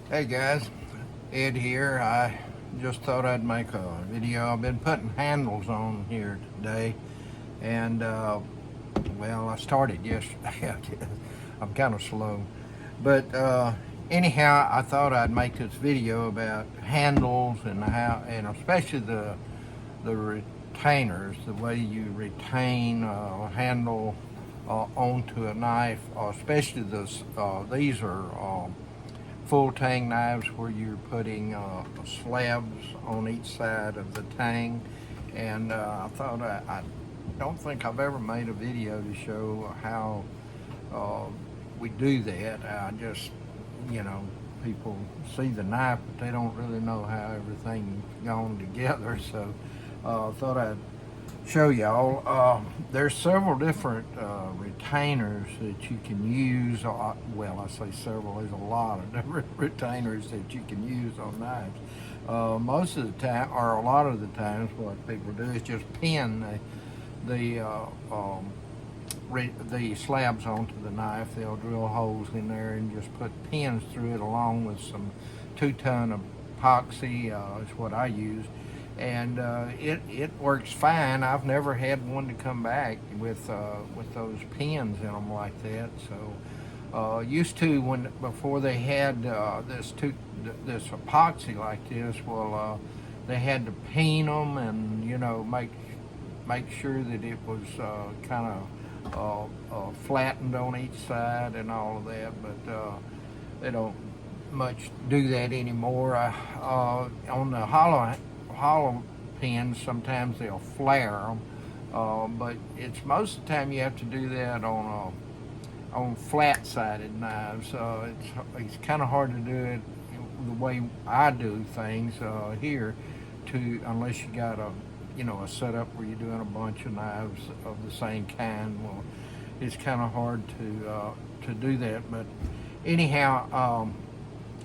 Hey guys, Ed here. I just thought I'd make a video. I've been putting handles on here today, and well, I started yesterday. I'm kind of slow, but anyhow, I thought I'd make this video about handles and how, and especially the retainers, the way you retain a handle onto a knife, especially these are full tang knives where you're putting slabs on each side of the tang. And I thought I don't think I've ever made a video to show how uh, we do that. I just, you know, people see the knife, but they don't really know how everything's gone together. So I thought I'd show y'all. There's several different retainers that you can use. Well, I say several. There's a lot of different retainers that you can use on knives. Most of the time, or a lot of the times, what people do is just pin the the slabs onto the knife. They'll drill holes in there and just put pins through it, along with some 2-ton epoxy. Is what I use, and it works fine. I've never had one to come back with those pins in them like that. So used to, when before they had this epoxy like this, well, they had to paint them and make sure that it was kind of flattened on each side and all of that, but they don't much do that anymore. On the hollow pins, sometimes they'll flare them, but it's most of the time you have to do that on flat-sided knives. It's kind of hard to do it the way I do things here, unless you got a setup where you're doing a bunch of knives of the same kind. Well, it's kind of hard to do that. But anyhow,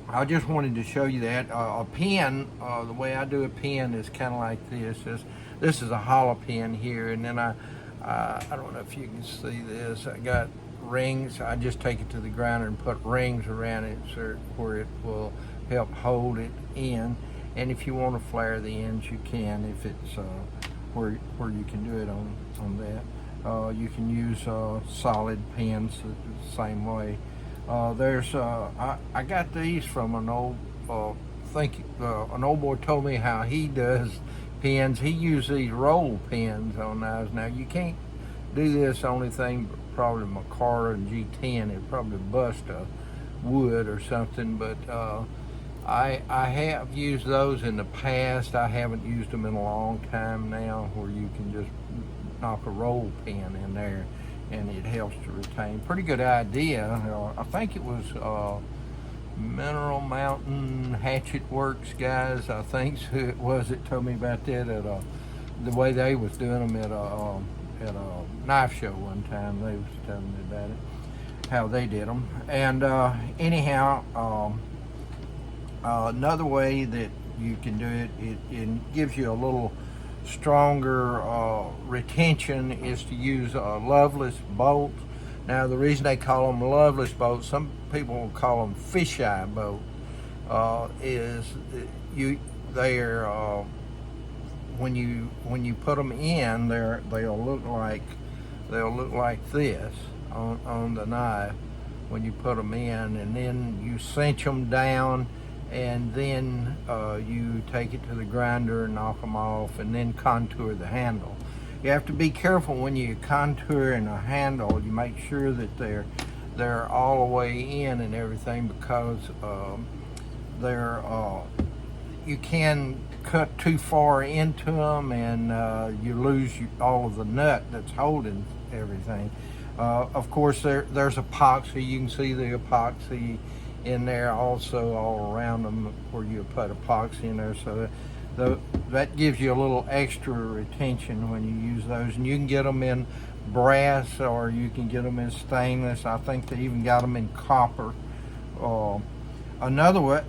I just wanted to show you that a pin. The way I do a pin is kind of like this. This is a hollow pin here, and then I don't know if you can see this. I got rings. I just take it to the grinder and put rings around it so where it will help hold it in. And if you want to flare the ends, you can. If it's where you can do it on that, you can use solid pins the same way. I got these from an old an old boy told me how he does pins. He uses these roll pins on knives. Now you can't do this. Only thing probably Makara and G10. It probably bust a wood or something, but I have used those in the past. I haven't used them in a long time now, where you can just knock a roll pin in there and it helps to retain. Pretty good idea. I think it was Mineral Mountain Hatchet Works guys, I think who it was that told me about that the way they was doing them at a knife show one time. They was telling me about it, how they did them. And anyhow, another way that you can do it gives you a little stronger retention, is to use Loveless bolts. Now the reason they call them Loveless bolts, some people will call them fisheye bolts, is they're when you put them in, they'll look like this on the knife when you put them in, and then you cinch them down, and then you take it to the grinder and knock them off, and then contour the handle. You have to be careful when you contour in a handle. You make sure that they're all the way in and everything, because you can cut too far into them, and you lose all of the nut that's holding everything. Of course, there's epoxy. You can see the epoxy in there also all around them, where you put epoxy in there, so that gives you a little extra retention when you use those. And you can get them in brass, or you can get them in stainless. I think they even got them in copper. Another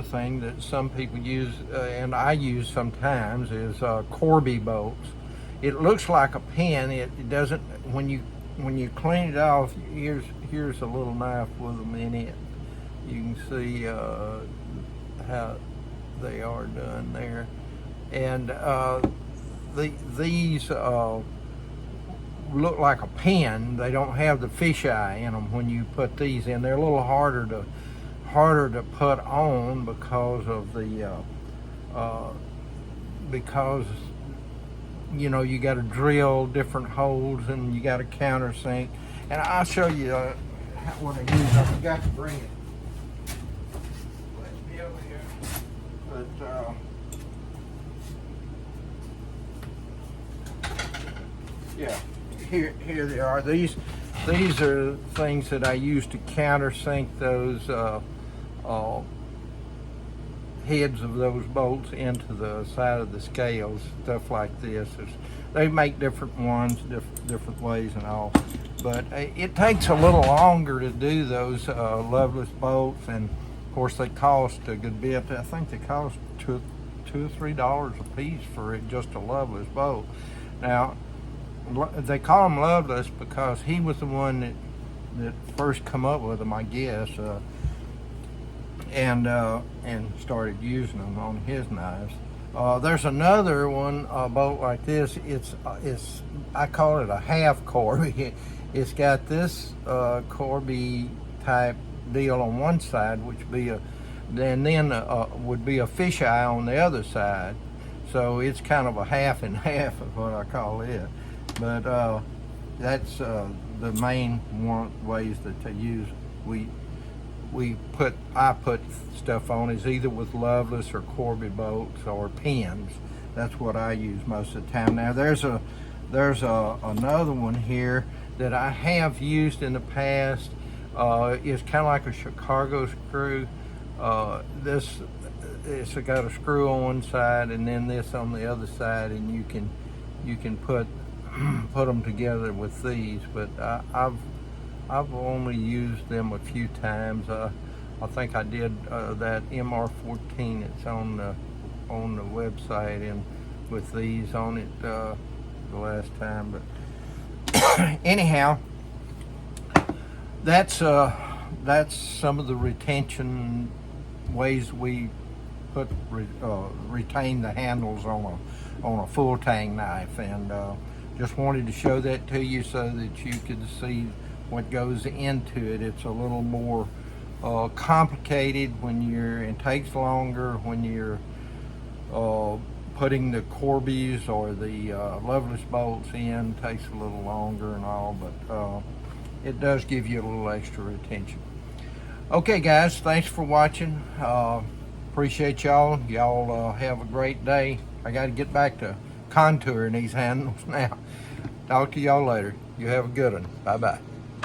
thing that some people use, and I use sometimes, is Corby bolts. It looks like a pin. It doesn't. When you clean it off, here's a little knife with them in it. You can see how they are done there. And these look like a pen. They don't have the fisheye in them when you put these in. They're a little harder to put on because of the because you know, you got to drill different holes and you got to countersink. And I'll show you what I use. I forgot to bring it. Let me over here. But yeah, here they are. These are things that I use to countersink those heads of those bolts into the side of the scales, stuff like this. They make different ones, different ways and all, but it takes a little longer to do those Loveless bolts, and of course they cost a good bit. I think they cost $2 or $3 a piece for just a Loveless bolt. Now, they call them Loveless because he was the one that first come up with them, I guess, and started using them on his knives. There's another one, a bolt like this. It's I call it a half Corby. It's got this Corby type deal on one side, which be then would be a fisheye on the other side. So it's kind of a half and half of what I call it. But that's the main ways that they use. I put stuff on is either with Loveless or Corby bolts or pins. That's what I use most of the time. Now there's another one here that I have used in the past. It's kind of like a Chicago screw. It's got a screw on one side and then this on the other side, and you can put them together with these. But I've only used them a few times. I think I did that MR14. It's on the website, and with these on it the last time. But anyhow, that's some of the retention ways we retain the handles on a full tang knife, and just wanted to show that to you so that you could see what goes into it. It's a little more complicated it takes longer when you're putting the Corbies or the Loveless bolts in. It takes a little longer and all, but it does give you a little extra retention. Okay guys, thanks for watching. Appreciate y'all. Y'all have a great day. I got to get back to contouring these handles now. Talk to y'all later. You have a good one. Bye-bye.